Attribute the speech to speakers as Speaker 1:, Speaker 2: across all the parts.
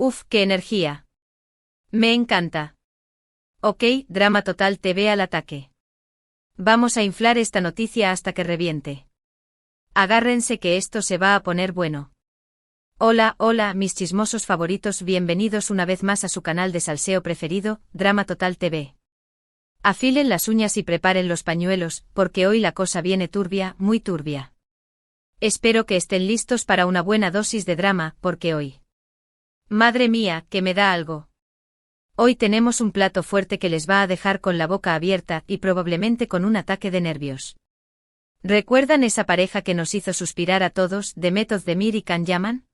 Speaker 1: Uf, qué energía. Me encanta. Ok, Drama Total TV al ataque. Vamos a inflar esta noticia hasta que reviente. Agárrense que esto se va a poner bueno. Hola, hola, mis chismosos favoritos, bienvenidos una vez más a su canal de salseo preferido, Drama Total TV. Afilen las uñas y preparen los pañuelos, porque hoy la cosa viene turbia, muy turbia. Espero que estén listos para una buena dosis de drama, porque hoy... Madre mía, que me da algo. Hoy tenemos un plato fuerte que les va a dejar con la boca abierta y probablemente con un ataque de nervios. ¿Recuerdan esa pareja que nos hizo suspirar a todos, Demet Özdemir y Can Yaman?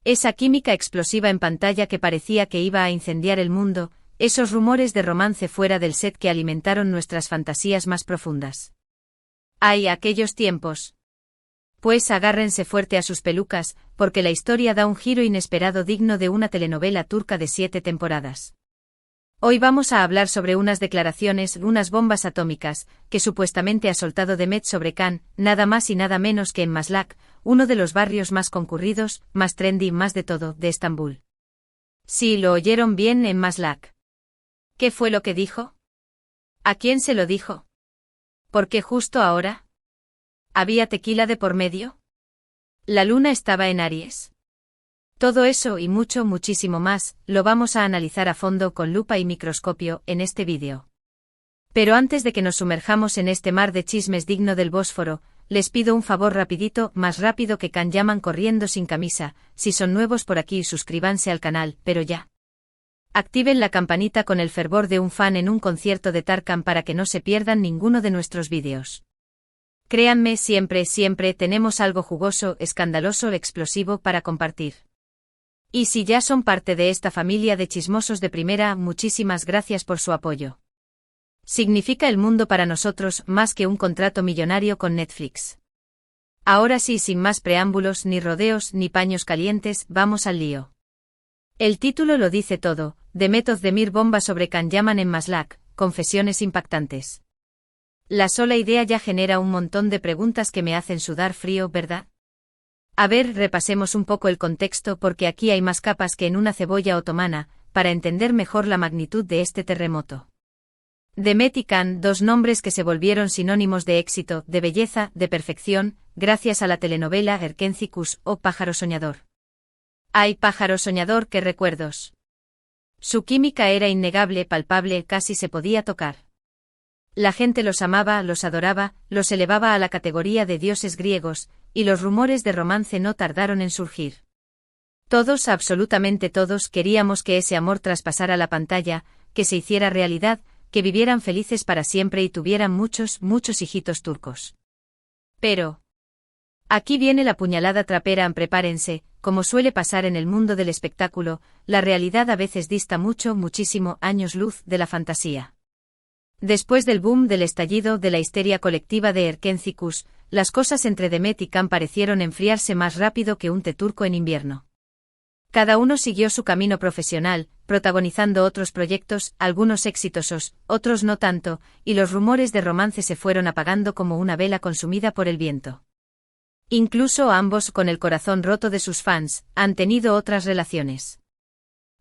Speaker 1: Esa química explosiva en pantalla que parecía que iba a incendiar el mundo, esos rumores de romance fuera del set que alimentaron nuestras fantasías más profundas. ¡Ay, aquellos tiempos! Pues agárrense fuerte a sus pelucas, porque la historia da un giro inesperado digno de una telenovela turca de 7 temporadas. Hoy vamos a hablar sobre unas declaraciones, unas bombas atómicas, que supuestamente ha soltado Demet sobre Can, nada más y nada menos que en Maslak, uno de los barrios más concurridos, más trendy, más de todo, de Estambul. Sí, lo oyeron bien, en Maslak. ¿Qué fue lo que dijo? ¿A quién se lo dijo? ¿Por qué justo ahora? ¿Había tequila de por medio? ¿La luna estaba en Aries? Todo eso y mucho, muchísimo más, lo vamos a analizar a fondo con lupa y microscopio en este vídeo. Pero antes de que nos sumerjamos en este mar de chismes digno del Bósforo, les pido un favor rapidito, más rápido que Can Yaman corriendo sin camisa, si son nuevos por aquí suscríbanse al canal, pero ya. Activen la campanita con el fervor de un fan en un concierto de Tarkan para que no se pierdan ninguno de nuestros vídeos. Créanme, siempre tenemos algo jugoso, escandaloso, explosivo para compartir. Y si ya son parte de esta familia de chismosos de primera, muchísimas gracias por su apoyo. Significa el mundo para nosotros más que un contrato millonario con Netflix. Ahora sí, sin más preámbulos, ni rodeos, ni paños calientes, vamos al lío. El título lo dice todo, Demet Özdemir bomba sobre Can Yaman en Maslak, confesiones impactantes. La sola idea ya genera un montón de preguntas que me hacen sudar frío, ¿verdad? A ver, repasemos un poco el contexto porque aquí hay más capas que en una cebolla otomana, para entender mejor la magnitud de este terremoto. Demet y Can, dos nombres que se volvieron sinónimos de éxito, de belleza, de perfección, gracias a la telenovela Erkenci o Pájaro Soñador. ¡Ay, Pájaro Soñador, qué recuerdos! Su química era innegable, palpable, casi se podía tocar. La gente los amaba, los adoraba, los elevaba a la categoría de dioses griegos, y los rumores de romance no tardaron en surgir. Todos, absolutamente todos, queríamos que ese amor traspasara la pantalla, que se hiciera realidad, que vivieran felices para siempre y tuvieran muchos, muchos hijitos turcos. Pero... aquí viene la puñalada trapera, prepárense, como suele pasar en el mundo del espectáculo, la realidad a veces dista mucho, muchísimo, años luz, de la fantasía. Después del boom del estallido de la histeria colectiva de Erkenci, las cosas entre Demet y Can parecieron enfriarse más rápido que un té turco en invierno. Cada uno siguió su camino profesional, protagonizando otros proyectos, algunos exitosos, otros no tanto, y los rumores de romance se fueron apagando como una vela consumida por el viento. Incluso ambos, con el corazón roto de sus fans, han tenido otras relaciones.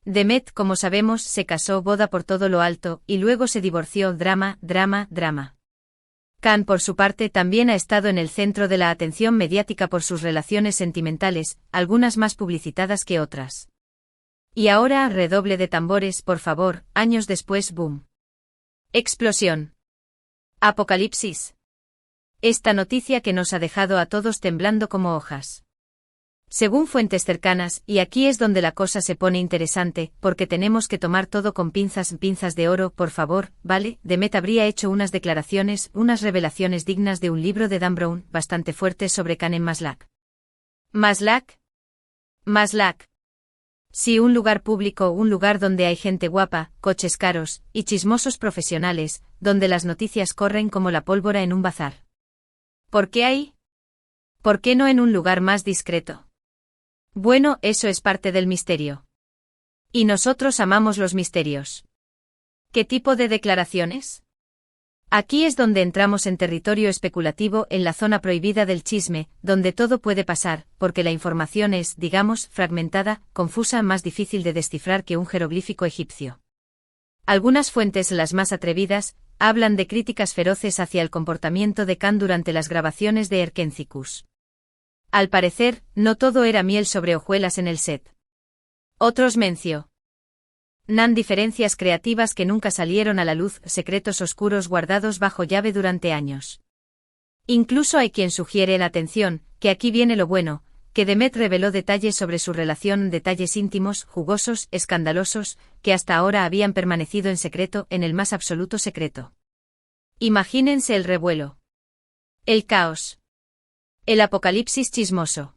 Speaker 1: Demet, como sabemos, se casó, boda por todo lo alto, y luego se divorció, drama. Can, por su parte, también ha estado en el centro de la atención mediática por sus relaciones sentimentales, algunas más publicitadas que otras. Y ahora, redoble de tambores, por favor, años después, boom. Explosión. Apocalipsis. Esta noticia que nos ha dejado a todos temblando como hojas. Según fuentes cercanas, y aquí es donde la cosa se pone interesante, porque tenemos que tomar todo con pinzas de oro, por favor, ¿vale? Demet habría hecho unas declaraciones, unas revelaciones dignas de un libro de Dan Brown, bastante fuertes sobre Can en Maslak. ¿Maslak? Maslak. Sí, un lugar público, un lugar donde hay gente guapa, coches caros, y chismosos profesionales, donde las noticias corren como la pólvora en un bazar. ¿Por qué ahí? ¿Por qué no en un lugar más discreto? Bueno, eso es parte del misterio. Y nosotros amamos los misterios. ¿Qué tipo de declaraciones? Aquí es donde entramos en territorio especulativo, en la zona prohibida del chisme, donde todo puede pasar, porque la información es, digamos, fragmentada, confusa, más difícil de descifrar que un jeroglífico egipcio. Algunas fuentes, las más atrevidas, hablan de críticas feroces hacia el comportamiento de Khan durante las grabaciones de Erkentzicus. Al parecer, no todo era miel sobre hojuelas en el set. Otros mencionan diferencias creativas que nunca salieron a la luz, secretos oscuros guardados bajo llave durante años. Incluso hay quien sugiere, atención, que aquí viene lo bueno, que Demet reveló detalles sobre su relación, detalles íntimos, jugosos, escandalosos, que hasta ahora habían permanecido en secreto, en el más absoluto secreto. Imagínense el revuelo. El caos. El apocalipsis chismoso.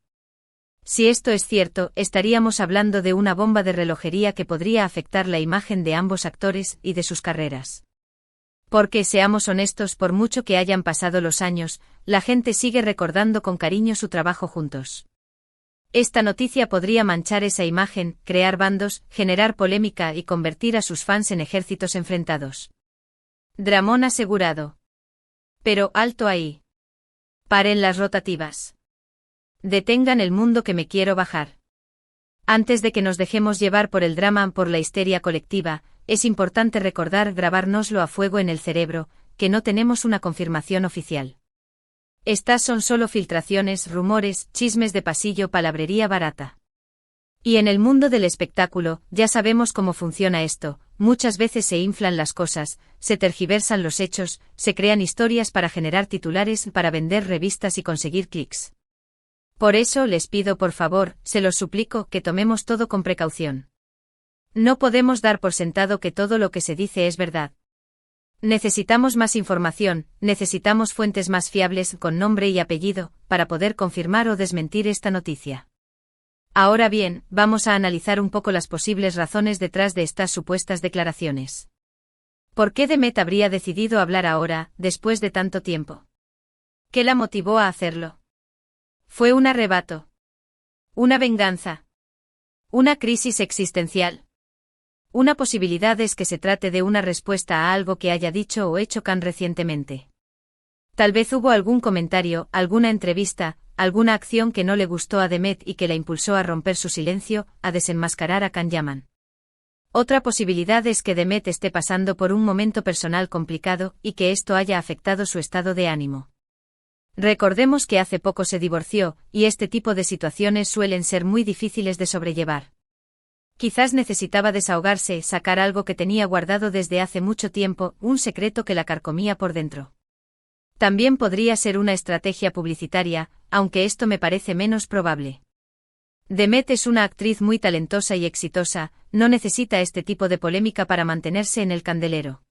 Speaker 1: Si esto es cierto, estaríamos hablando de una bomba de relojería que podría afectar la imagen de ambos actores y de sus carreras. Porque, seamos honestos, por mucho que hayan pasado los años, la gente sigue recordando con cariño su trabajo juntos. Esta noticia podría manchar esa imagen, crear bandos, generar polémica y convertir a sus fans en ejércitos enfrentados. Dramón asegurado. Pero, alto ahí. Paren las rotativas. Detengan el mundo que me quiero bajar. Antes de que nos dejemos llevar por el drama, por la histeria colectiva, es importante recordar, grabárnoslo a fuego en el cerebro, que no tenemos una confirmación oficial. Estas son solo filtraciones, rumores, chismes de pasillo, palabrería barata. Y en el mundo del espectáculo, ya sabemos cómo funciona esto, muchas veces se inflan las cosas, se tergiversan los hechos, se crean historias para generar titulares, para vender revistas y conseguir clics. Por eso les pido, por favor, se los suplico, que tomemos todo con precaución. No podemos dar por sentado que todo lo que se dice es verdad. Necesitamos más información, necesitamos fuentes más fiables, con nombre y apellido, para poder confirmar o desmentir esta noticia. Ahora bien, vamos a analizar un poco las posibles razones detrás de estas supuestas declaraciones. ¿Por qué Demet habría decidido hablar ahora, después de tanto tiempo? ¿Qué la motivó a hacerlo? ¿Fue un arrebato? ¿Una venganza? ¿Una crisis existencial? Una posibilidad es que se trate de una respuesta a algo que haya dicho o hecho Khan recientemente. Tal vez hubo algún comentario, alguna entrevista, alguna acción que no le gustó a Demet y que la impulsó a romper su silencio, a desenmascarar a Khan Yaman. Otra posibilidad es que Demet esté pasando por un momento personal complicado y que esto haya afectado su estado de ánimo. Recordemos que hace poco se divorció, y este tipo de situaciones suelen ser muy difíciles de sobrellevar. Quizás necesitaba desahogarse, sacar algo que tenía guardado desde hace mucho tiempo, un secreto que la carcomía por dentro. También podría ser una estrategia publicitaria, aunque esto me parece menos probable. Demet es una actriz muy talentosa y exitosa, no necesita este tipo de polémica para mantenerse en el candelero.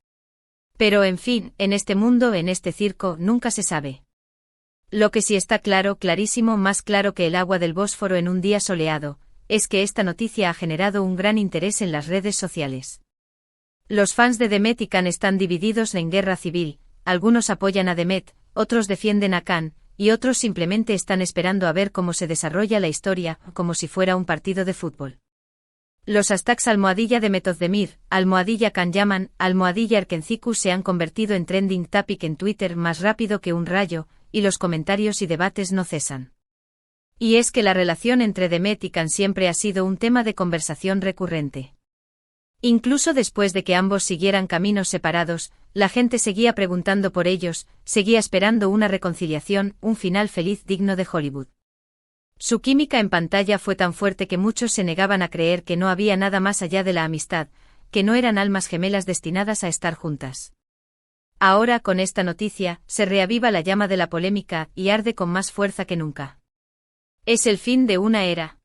Speaker 1: Pero en fin, en este mundo, en este circo, nunca se sabe. Lo que sí está claro, clarísimo, más claro que el agua del Bósforo en un día soleado, es que esta noticia ha generado un gran interés en las redes sociales. Los fans de Demet y Khan están divididos en guerra civil, algunos apoyan a Demet, otros defienden a Khan, y otros simplemente están esperando a ver cómo se desarrolla la historia, como si fuera un partido de fútbol. Los hashtags #Demet Ozdemir, #Khan Yaman, #Erkentzicus se han convertido en trending topic en Twitter más rápido que un rayo, y los comentarios y debates no cesan. Y es que la relación entre Demet y Khan siempre ha sido un tema de conversación recurrente. Incluso después de que ambos siguieran caminos separados, la gente seguía preguntando por ellos, seguía esperando una reconciliación, un final feliz digno de Hollywood. Su química en pantalla fue tan fuerte que muchos se negaban a creer que no había nada más allá de la amistad, que no eran almas gemelas destinadas a estar juntas. Ahora, con esta noticia, se reaviva la llama de la polémica y arde con más fuerza que nunca. ¿Es el fin de una era?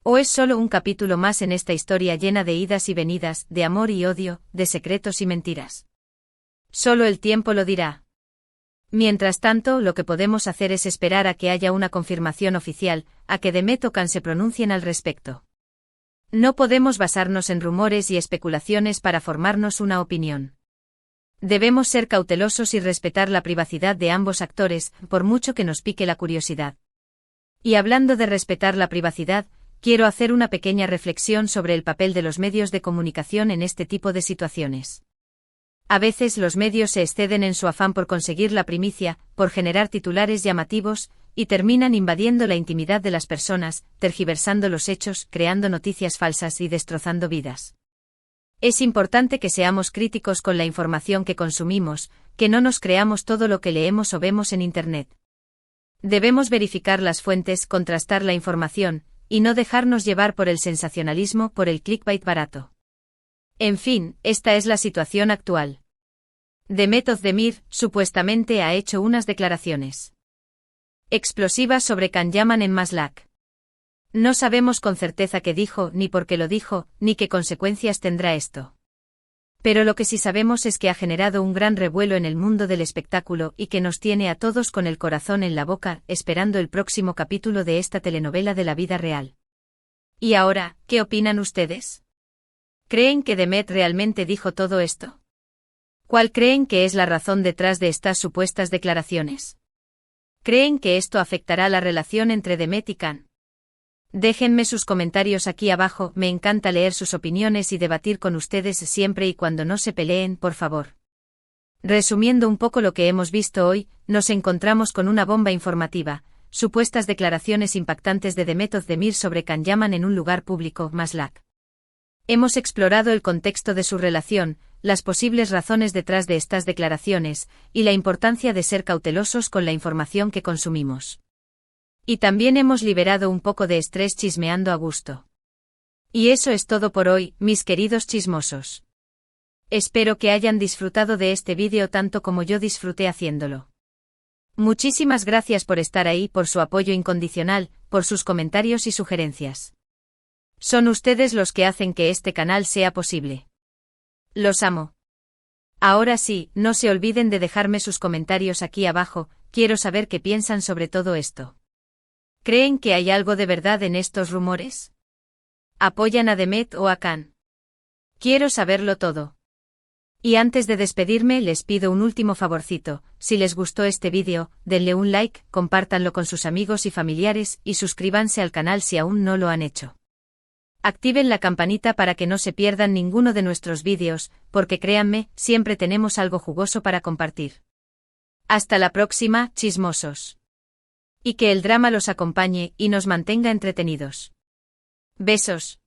Speaker 1: ¿O es solo un capítulo más en esta historia llena de idas y venidas, de amor y odio, de secretos y mentiras? Solo el tiempo lo dirá. Mientras tanto, lo que podemos hacer es esperar a que haya una confirmación oficial, a que Demet o Khan se pronuncien al respecto. No podemos basarnos en rumores y especulaciones para formarnos una opinión. Debemos ser cautelosos y respetar la privacidad de ambos actores, por mucho que nos pique la curiosidad. Y hablando de respetar la privacidad, quiero hacer una pequeña reflexión sobre el papel de los medios de comunicación en este tipo de situaciones. A veces los medios se exceden en su afán por conseguir la primicia, por generar titulares llamativos, y terminan invadiendo la intimidad de las personas, tergiversando los hechos, creando noticias falsas y destrozando vidas. Es importante que seamos críticos con la información que consumimos, que no nos creamos todo lo que leemos o vemos en Internet. Debemos verificar las fuentes, contrastar la información, y no dejarnos llevar por el sensacionalismo, por el clickbait barato. En fin, esta es la situación actual. Demet Özdemir, supuestamente ha hecho unas declaraciones explosivas sobre Can Yaman en Maslak. No sabemos con certeza qué dijo, ni por qué lo dijo, ni qué consecuencias tendrá esto. Pero lo que sí sabemos es que ha generado un gran revuelo en el mundo del espectáculo y que nos tiene a todos con el corazón en la boca, esperando el próximo capítulo de esta telenovela de la vida real. ¿Y ahora, qué opinan ustedes? ¿Creen que Demet realmente dijo todo esto? ¿Cuál creen que es la razón detrás de estas supuestas declaraciones? ¿Creen que esto afectará la relación entre Demet y Can? Déjenme sus comentarios aquí abajo, me encanta leer sus opiniones y debatir con ustedes siempre y cuando no se peleen, por favor. Resumiendo un poco lo que hemos visto hoy, nos encontramos con una bomba informativa, supuestas declaraciones impactantes de Demet Özdemir sobre Can Yaman en un lugar público, Maslak. Hemos explorado el contexto de su relación, las posibles razones detrás de estas declaraciones, y la importancia de ser cautelosos con la información que consumimos. Y también hemos liberado un poco de estrés chismeando a gusto. Y eso es todo por hoy, mis queridos chismosos. Espero que hayan disfrutado de este vídeo tanto como yo disfruté haciéndolo. Muchísimas gracias por estar ahí, por su apoyo incondicional, por sus comentarios y sugerencias. Son ustedes los que hacen que este canal sea posible. Los amo. Ahora sí, no se olviden de dejarme sus comentarios aquí abajo, quiero saber qué piensan sobre todo esto. ¿Creen que hay algo de verdad en estos rumores? ¿Apoyan a Demet o a Can? Quiero saberlo todo. Y antes de despedirme les pido un último favorcito, si les gustó este vídeo, denle un like, compártanlo con sus amigos y familiares y suscríbanse al canal si aún no lo han hecho. Activen la campanita para que no se pierdan ninguno de nuestros vídeos, porque créanme, siempre tenemos algo jugoso para compartir. Hasta la próxima, chismosos. Y que el drama los acompañe y nos mantenga entretenidos. Besos.